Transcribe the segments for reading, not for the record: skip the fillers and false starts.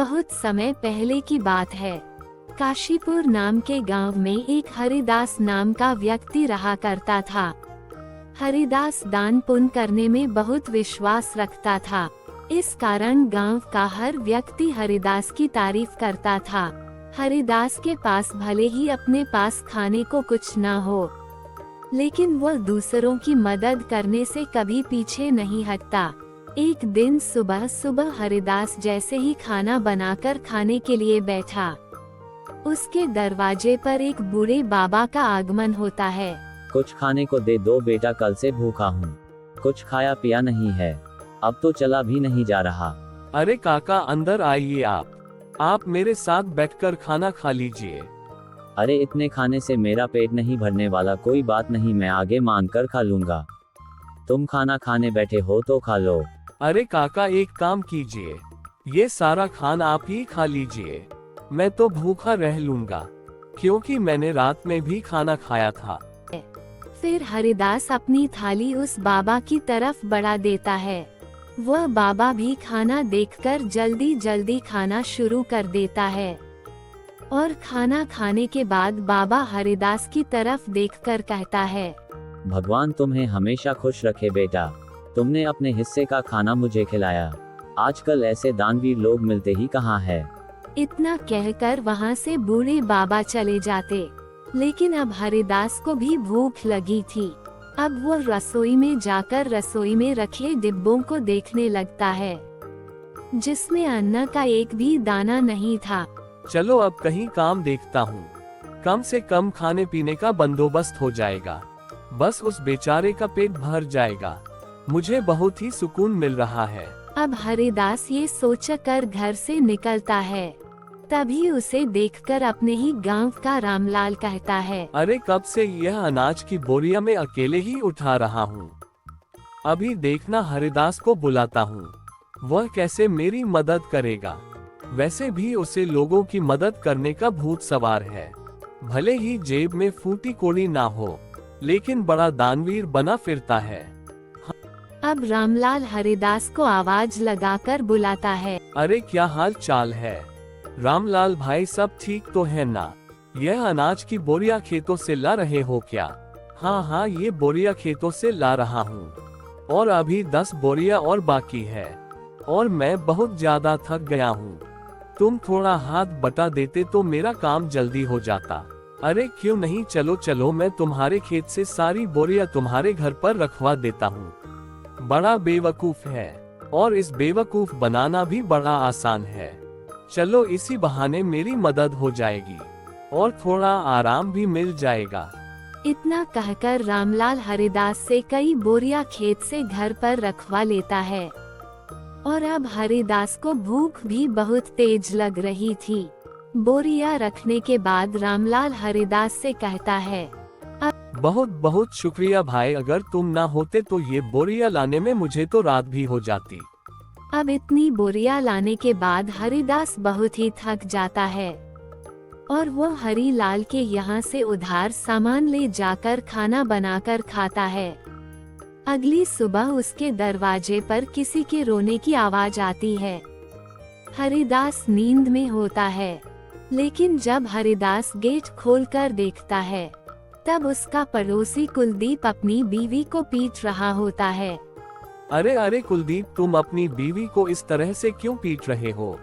बहुत समय पहले की बात है। काशीपुर नाम के गांव में एक हरिदास नाम का व्यक्ति रहा करता था। हरिदास दान पुण्य करने में बहुत विश्वास रखता था। इस कारण गांव का हर व्यक्ति हरिदास की तारीफ करता था। हरिदास के पास भले ही अपने पास खाने को कुछ ना हो, लेकिन वह दूसरों की मदद करने से कभी पीछे नहीं हटता। एक दिन सुबह सुबह हरिदास जैसे ही खाना बनाकर खाने के लिए बैठा, उसके दरवाजे पर एक बूढ़े बाबा का आगमन होता है। कुछ खाने को दे दो बेटा, कल से भूखा हूँ, कुछ खाया पिया नहीं है, अब तो चला भी नहीं जा रहा। अरे काका अंदर आइए, आप मेरे साथ बैठकर खाना खा लीजिए। अरे इतने खाने से मेरा पेट नहीं भरने वाला, कोई बात नहीं, मैं आगे मांग कर खा लूंगा। तुम खाना खाने बैठे हो तो खा लो। अरे काका एक काम कीजिए, ये सारा खाना आप ही खा लीजिए, मैं तो भूखा रह लूंगा, क्योंकि मैंने रात में भी खाना खाया था। फिर हरिदास अपनी थाली उस बाबा की तरफ बढ़ा देता है। वह बाबा भी खाना देखकर जल्दी जल्दी खाना शुरू कर देता है और खाना खाने के बाद बाबा हरिदास की तरफ देखकर कहता है, भगवान तुम्हें हमेशा खुश रखे बेटा, तुमने अपने हिस्से का खाना मुझे खिलाया। आजकल ऐसे दानवीर लोग मिलते ही कहाँ है। इतना कहकर वहाँ से बूढ़े बाबा चले जाते। लेकिन अब हरिदास को भी भूख लगी थी। अब वो रसोई में जाकर रसोई में रखे डिब्बों को देखने लगता है, जिसमें अन्न का एक भी दाना नहीं था। चलो अब कहीं काम देखता हूँ, कम से कम खाने पीने का बंदोबस्त हो जाएगा, बस उस बेचारे का पेट भर जाएगा, मुझे बहुत ही सुकून मिल रहा है। अब हरिदास ये सोचकर घर से निकलता है। तभी उसे देखकर अपने ही गांव का रामलाल कहता है, अरे कब से यह अनाज की बोरिया में अकेले ही उठा रहा हूँ, अभी देखना हरिदास को बुलाता हूँ, वह कैसे मेरी मदद करेगा। वैसे भी उसे लोगों की मदद करने का भूत सवार है, भले ही जेब में फूटी कोड़ी ना हो, लेकिन बड़ा दानवीर बना फिरता है। अब रामलाल हरिदास को आवाज लगाकर बुलाता है, अरे क्या हाल चाल है रामलाल भाई, सब ठीक तो है ना? यह अनाज की बोरिया खेतों से ला रहे हो क्या? हाँ, ये बोरिया खेतों से ला रहा हूँ, और अभी 10 बोरिया और बाकी है, और मैं बहुत ज्यादा थक गया हूँ, तुम थोड़ा हाथ बटा देते तो मेरा काम जल्दी हो जाता। अरे क्यों नहीं, चलो चलो, मैं तुम्हारे खेत से सारी बोरिया तुम्हारे घर पर रखवा देता हूँ। बड़ा बेवकूफ है, और इस बेवकूफ बनाना भी बड़ा आसान है। चलो इसी बहाने मेरी मदद हो जाएगी और थोड़ा आराम भी मिल जाएगा। इतना कहकर रामलाल हरिदास से कई बोरिया खेत से घर पर रखवा लेता है। और अब हरिदास को भूख भी बहुत तेज लग रही थी। बोरिया रखने के बाद रामलाल हरिदास से कहता है, बहुत बहुत शुक्रिया भाई, अगर तुम ना होते तो ये बोरिया लाने में मुझे तो रात भी हो जाती। अब इतनी बोरिया लाने के बाद हरिदास बहुत ही थक जाता है और वो हरिलाल के यहाँ से उधार सामान ले जाकर खाना बनाकर खाता है। अगली सुबह उसके दरवाजे पर किसी के रोने की आवाज आती है। हरिदास नींद में होता है, लेकिन जब हरिदास गेट खोलकर देखता है, तब उसका पड़ोसी कुलदीप अपनी बीवी को पीट रहा होता है। अरे कुलदीप, तुम अपनी बीवी को इस तरह से क्यों पीट रहे हो?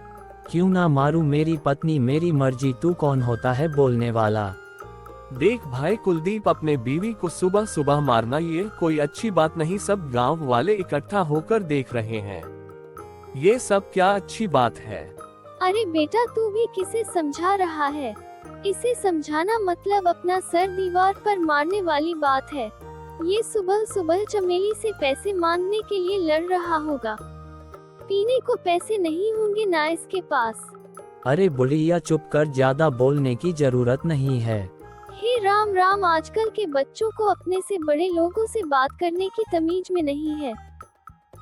क्यों ना मारूं मेरी पत्नी, मेरी मर्जी, तू कौन होता है बोलने वाला? देख भाई कुलदीप, अपने बीवी को सुबह सुबह मारना ये कोई अच्छी बात नहीं, सब गांव वाले इकट्ठा होकर देख रहे हैं, ये सब क्या अच्छी बात है? अरे बेटा, तू भी किसे समझा रहा है? इसे समझाना मतलब अपना सर दीवार पर मारने वाली बात है। ये सुबह सुबह चमेली से पैसे मांगने के लिए लड़ रहा होगा, पीने को पैसे नहीं होंगे ना इसके पास। अरे बुढ़िया चुप कर, ज्यादा बोलने की जरूरत नहीं है। हे राम राम, आजकल के बच्चों को अपने से बड़े लोगों से बात करने की तमीज में नहीं है।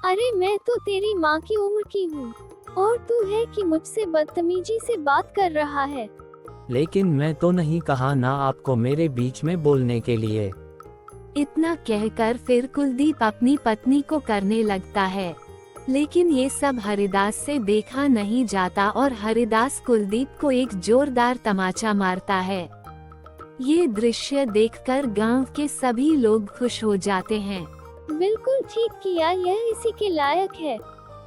अरे मैं तो तेरी माँ की उम्र की हूँ, और तू है कि मुझसे बदतमीजी से बात कर रहा है। लेकिन मैं तो नहीं कहा ना आपको मेरे बीच में बोलने के लिए। इतना कहकर फिर कुलदीप अपनी पत्नी को करने लगता है। लेकिन ये सब हरिदास से देखा नहीं जाता और हरिदास कुलदीप को एक जोरदार तमाचा मारता है। ये दृश्य देखकर गांव के सभी लोग खुश हो जाते हैं। बिल्कुल ठीक किया, यह इसी के लायक है।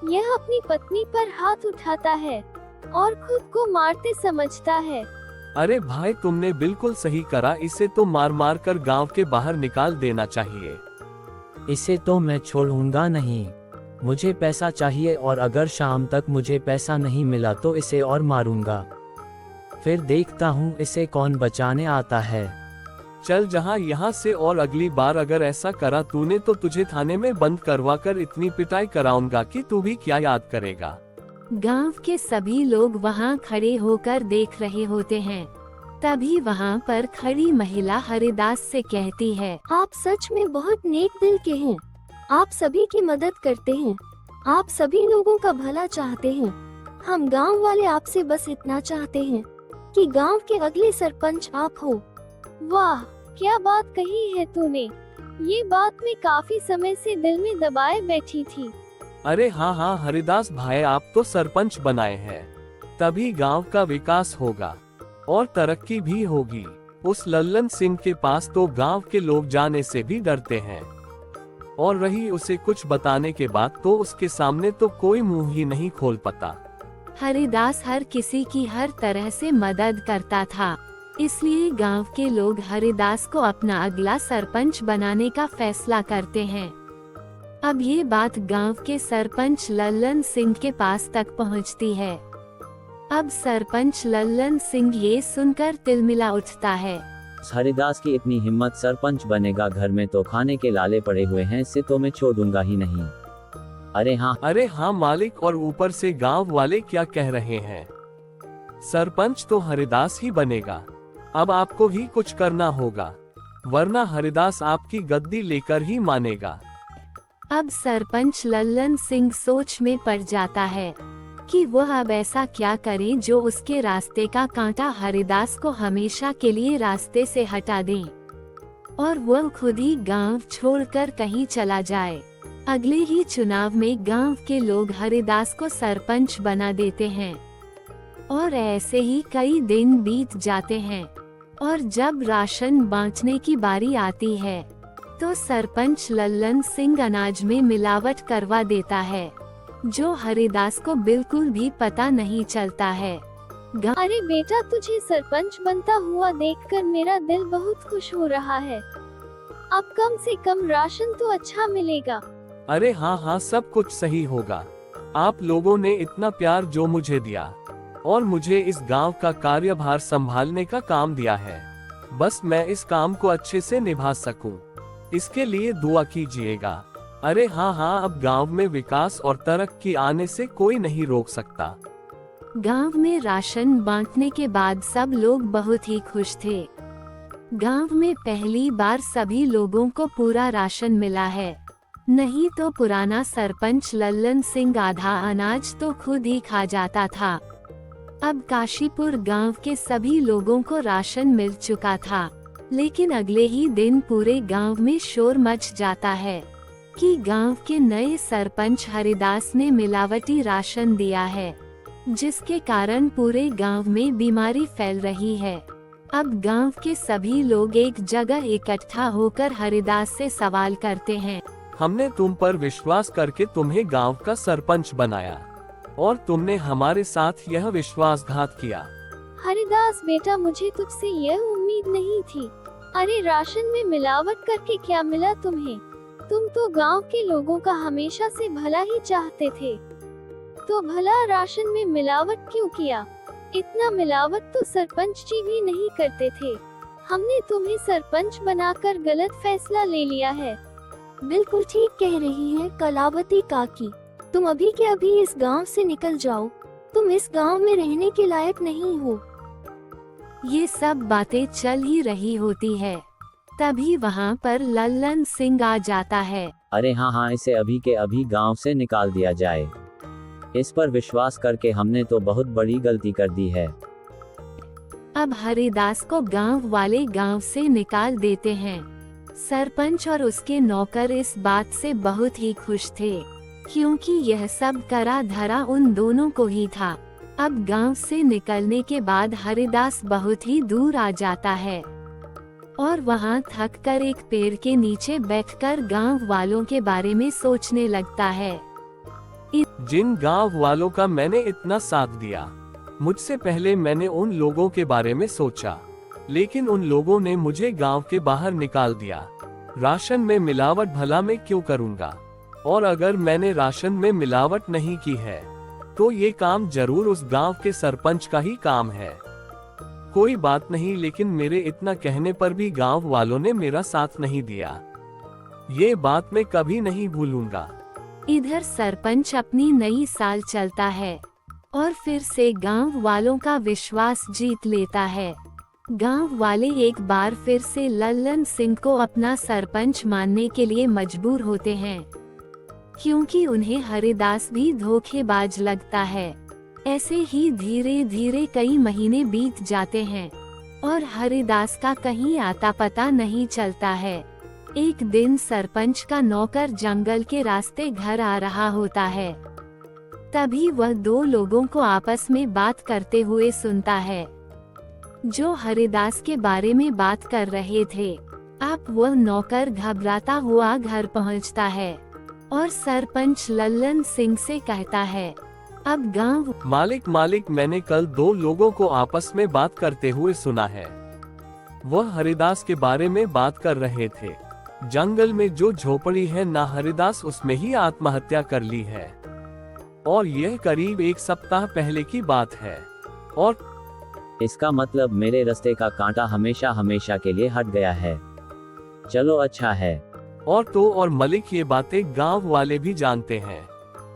यह अपनी पत्नी पर हाथ उठाता है और खुद को मारते समझता है। अरे भाई, तुमने बिल्कुल सही करा, इसे तो मार मार कर गांव के बाहर निकाल देना चाहिए। इसे तो मैं छोड़ूंगा नहीं। मुझे पैसा चाहिए और अगर शाम तक मुझे पैसा नहीं मिला तो इसे और मारूंगा। फिर देखता हूँ इसे कौन बचाने आता है। चल जहाँ यहाँ से, और अगली बार अगर ऐसा करा तूने तो तुझे थाने में बंद करवा कर इतनी पिटाई कराऊंगा कि तू भी क्या याद करेगा। गांव के सभी लोग वहां खड़े होकर देख रहे होते हैं। तभी वहां पर खड़ी महिला हरिदास से कहती है, आप सच में बहुत नेक दिल के हैं। आप सभी की मदद करते हैं। आप सभी लोगों का भला चाहते हैं। हम गांव वाले आपसे बस इतना चाहते हैं कि गांव के अगले सरपंच आप हो। वाह, क्या बात कही है तूने। ये बात मैं काफी समय से दिल में दबाए बैठी थी। अरे हाँ हाँ हरिदास भाई, आप तो सरपंच बनाए हैं, तभी गांव का विकास होगा और तरक्की भी होगी। उस लल्लन सिंह के पास तो गांव के लोग जाने से भी डरते हैं, और रही उसे कुछ बताने के बाद तो उसके सामने तो कोई मुंह ही नहीं खोल पाता। हरिदास हर किसी की हर तरह से मदद करता था, इसलिए गांव के लोग हरिदास को अपना अगला सरपंच बनाने का फैसला करते हैं। अब ये बात गांव के सरपंच लल्लन सिंह के पास तक पहुंचती है। अब सरपंच लल्लन सिंह ये सुनकर तिलमिला उठता है। हरिदास की इतनी हिम्मत, सरपंच बनेगा, घर में तो खाने के लाले पड़े हुए हैं, इसे तो मैं छोड़ूंगा ही नहीं। अरे हाँ मालिक, और ऊपर से गांव वाले क्या कह रहे हैं, सरपंच तो हरिदास ही बनेगा। अब आपको ही कुछ करना होगा, वरना हरिदास आपकी गद्दी लेकर ही मानेगा। अब सरपंच लल्लन सिंह सोच में पड़ जाता है कि वह अब ऐसा क्या करे जो उसके रास्ते का कांटा हरिदास को हमेशा के लिए रास्ते से हटा दे और वह खुद ही गांव छोड़कर कहीं चला जाए। अगले ही चुनाव में गांव के लोग हरिदास को सरपंच बना देते हैं और ऐसे ही कई दिन बीत जाते हैं। और जब राशन बांटने की बारी आती है तो सरपंच लल्लन सिंह अनाज में मिलावट करवा देता है, जो हरिदास को बिल्कुल भी पता नहीं चलता है। अरे बेटा, तुझे सरपंच बनता हुआ देखकर मेरा दिल बहुत खुश हो रहा है। अब कम से कम राशन तो अच्छा मिलेगा। अरे हाँ हाँ, सब कुछ सही होगा। आप लोगों ने इतना प्यार जो मुझे दिया और मुझे इस गांव का कार्यभार संभालने का काम दिया है, बस मैं इस काम को अच्छे से निभा सकूं, इसके लिए दुआ कीजिएगा। अरे हाँ हाँ, अब गांव में विकास और तरक्की आने से कोई नहीं रोक सकता। गांव में राशन बांटने के बाद सब लोग बहुत ही खुश थे। गांव में पहली बार सभी लोगों को पूरा राशन मिला है, नहीं तो पुराना सरपंच लल्लन सिंह आधा अनाज तो खुद ही खा जाता था। अब काशीपुर गांव के सभी लोगों को राशन मिल चुका था, लेकिन अगले ही दिन पूरे गांव में शोर मच जाता है कि गांव के नए सरपंच हरिदास ने मिलावटी राशन दिया है, जिसके कारण पूरे गांव में बीमारी फैल रही है। अब गांव के सभी लोग एक जगह इकट्ठा होकर हरिदास से सवाल करते हैं, हमने तुम पर विश्वास करके तुम्हें गांव का सरपंच बनाया और तुमने हमारे साथ यह विश्वासघात किया। हरिदास बेटा, मुझे तुझसे यह उम्मीद नहीं थी। अरे राशन में मिलावट करके क्या मिला तुम्हें? तुम तो गांव के लोगों का हमेशा से भला ही चाहते थे, तो भला राशन में मिलावट क्यों किया? इतना मिलावट तो सरपंच जी भी नहीं करते थे। हमने तुम्हें सरपंच बनाकर गलत फैसला ले लिया है। बिल्कुल ठीक कह रही है कलावती काकी, तुम अभी के अभी इस गांव से निकल जाओ। तुम इस गांव में रहने के लायक नहीं हो। ये सब बातें चल ही रही होती है, तभी वहाँ पर लल्लन सिंह आ जाता है। अरे हाँ हाँ, इसे अभी के अभी गांव से निकाल दिया जाए। इस पर विश्वास करके हमने तो बहुत बड़ी गलती कर दी है। अब हरिदास को गांव वाले गांव से निकाल देते हैं। सरपंच और उसके नौकर इस बात से बहुत ही खुश थे क्योंकि यह सब करा धरा उन दोनों को ही था। अब गांव से निकलने के बाद हरिदास बहुत ही दूर आ जाता है और वहां थक कर एक पेड़ के नीचे बैठकर गांव वालों के बारे में सोचने लगता है। जिन गांव वालों का मैंने इतना साथ दिया, मुझसे पहले मैंने उन लोगों के बारे में सोचा, लेकिन उन लोगों ने मुझे गांव के बाहर निकाल दिया। राशन में मिलावट भला मैं क्यों करूंगा? और अगर मैंने राशन में मिलावट नहीं की है तो ये काम जरूर उस गांव के सरपंच का ही काम है। कोई बात नहीं, लेकिन मेरे इतना कहने पर भी गांव वालों ने मेरा साथ नहीं दिया। ये बात मैं कभी नहीं भूलूंगा। इधर सरपंच अपनी नई साल चलता है और फिर से गांव वालों का विश्वास जीत लेता है। गांव वाले एक बार फिर से लल्लन सिंह को अपना सरपंच मानने के लिए मजबूर होते हैं, क्योंकि उन्हें हरिदास भी धोखेबाज लगता है। ऐसे ही धीरे धीरे कई महीने बीत जाते हैं और हरिदास का कहीं आता पता नहीं चलता है। एक दिन सरपंच का नौकर जंगल के रास्ते घर आ रहा होता है। तभी वह दो लोगों को आपस में बात करते हुए सुनता है, जो हरिदास के बारे में बात कर रहे थे। अब वह नौकर घबराता हुआ घर पहुंचता है और सरपंच लल्लन सिंह से कहता है, अब गांव मालिक मैंने कल दो लोगों को आपस में बात करते हुए सुना है। वह हरिदास के बारे में बात कर रहे थे। जंगल में जो झोपड़ी है ना, हरिदास उसमें ही आत्महत्या कर ली है और यह करीब एक सप्ताह पहले की बात है। और इसका मतलब मेरे रास्ते का कांटा हमेशा हमेशा के लिए हट गया है। चलो अच्छा है। और मलिक ये बातें गांव वाले भी जानते हैं,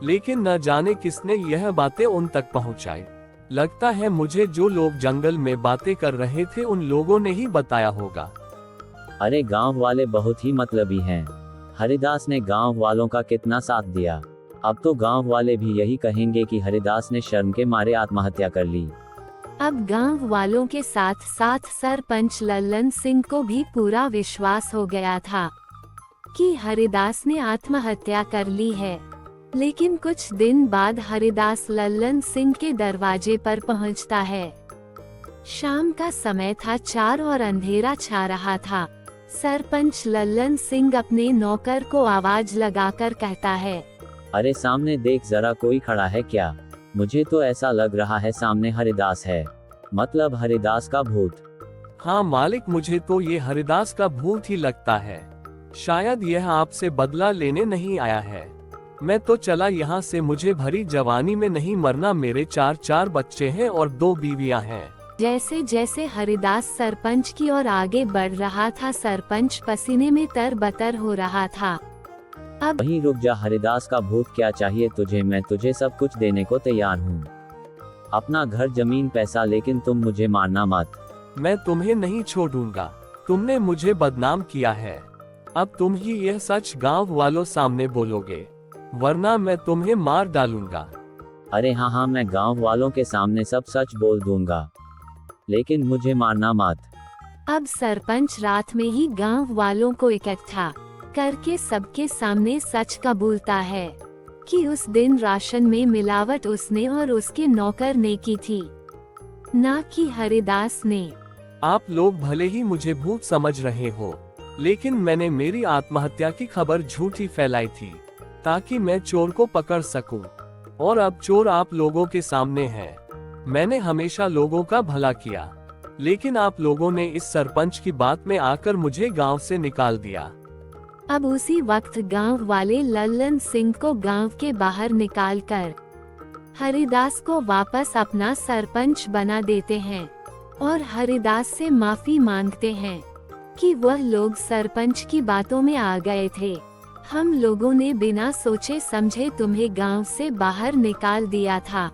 लेकिन न जाने किसने यह बातें उन तक पहुंचाई। लगता है मुझे जो लोग जंगल में बातें कर रहे थे उन लोगों ने ही बताया होगा। अरे गांव वाले बहुत ही मतलबी हैं। हरिदास ने गांव वालों का कितना साथ दिया। अब तो गांव वाले भी यही कहेंगे कि हरिदास ने शर्म के मारे आत्महत्या कर ली। अब गांव वालों के साथ साथ सरपंच लल्लन सिंह को भी पूरा विश्वास हो गया था कि हरिदास ने आत्महत्या कर ली है। लेकिन कुछ दिन बाद हरिदास लल्लन सिंह के दरवाजे पर पहुंचता है। शाम का समय था, चार और अंधेरा छा रहा था। सरपंच लल्लन सिंह अपने नौकर को आवाज लगाकर कहता है, अरे सामने देख जरा, कोई खड़ा है क्या? मुझे तो ऐसा लग रहा है सामने हरिदास है, मतलब हरिदास का भूत। हाँ मालिक, मुझे तो ये हरिदास का भूत ही लगता है। शायद यह आपसे बदला लेने नहीं आया है। मैं तो चला यहाँ से, मुझे भरी जवानी में नहीं मरना। मेरे चार बच्चे हैं और 2 बीवियां हैं। जैसे जैसे हरिदास सरपंच की ओर आगे बढ़ रहा था, सरपंच पसीने में तरबतर हो रहा था। अब वहीं रुक जा हरिदास का भूत, क्या चाहिए तुझे? मैं तुझे सब कुछ देने को तैयार हूँ। अपना घर, जमीन, पैसा, लेकिन तुम मुझे मारना मत। मैं तुम्हें नहीं छोड़ूंगा। तुमने मुझे बदनाम किया है। अब तुम ही यह सच गांव वालों सामने बोलोगे, वरना मैं तुम्हें मार डालूंगा। अरे हाँ, मैं गांव वालों के सामने सब सच बोल दूंगा, लेकिन मुझे मारना मत। अब सरपंच रात में ही गांव वालों को इकट्ठा करके सबके सामने सच कबूलता है कि उस दिन राशन में मिलावट उसने और उसके नौकर ने की थी, ना कि हरिदास ने। आप लोग भले ही मुझे भूत समझ रहे हो, लेकिन मैंने मेरी आत्महत्या की खबर झूठी फैलाई थी ताकि मैं चोर को पकड़ सकूं। और अब चोर आप लोगों के सामने है। मैंने हमेशा लोगों का भला किया, लेकिन आप लोगों ने इस सरपंच की बात में आकर मुझे गांव से निकाल दिया। अब उसी वक्त गांव वाले लल्लन सिंह को गांव के बाहर निकालकर हरिदास को वापस अपना सरपंच बना देते हैं और हरिदास से माफी मांगते हैं कि वह लोग सरपंच की बातों में आ गए थे। हम लोगों ने बिना सोचे समझे तुम्हें गांव से बाहर निकाल दिया था।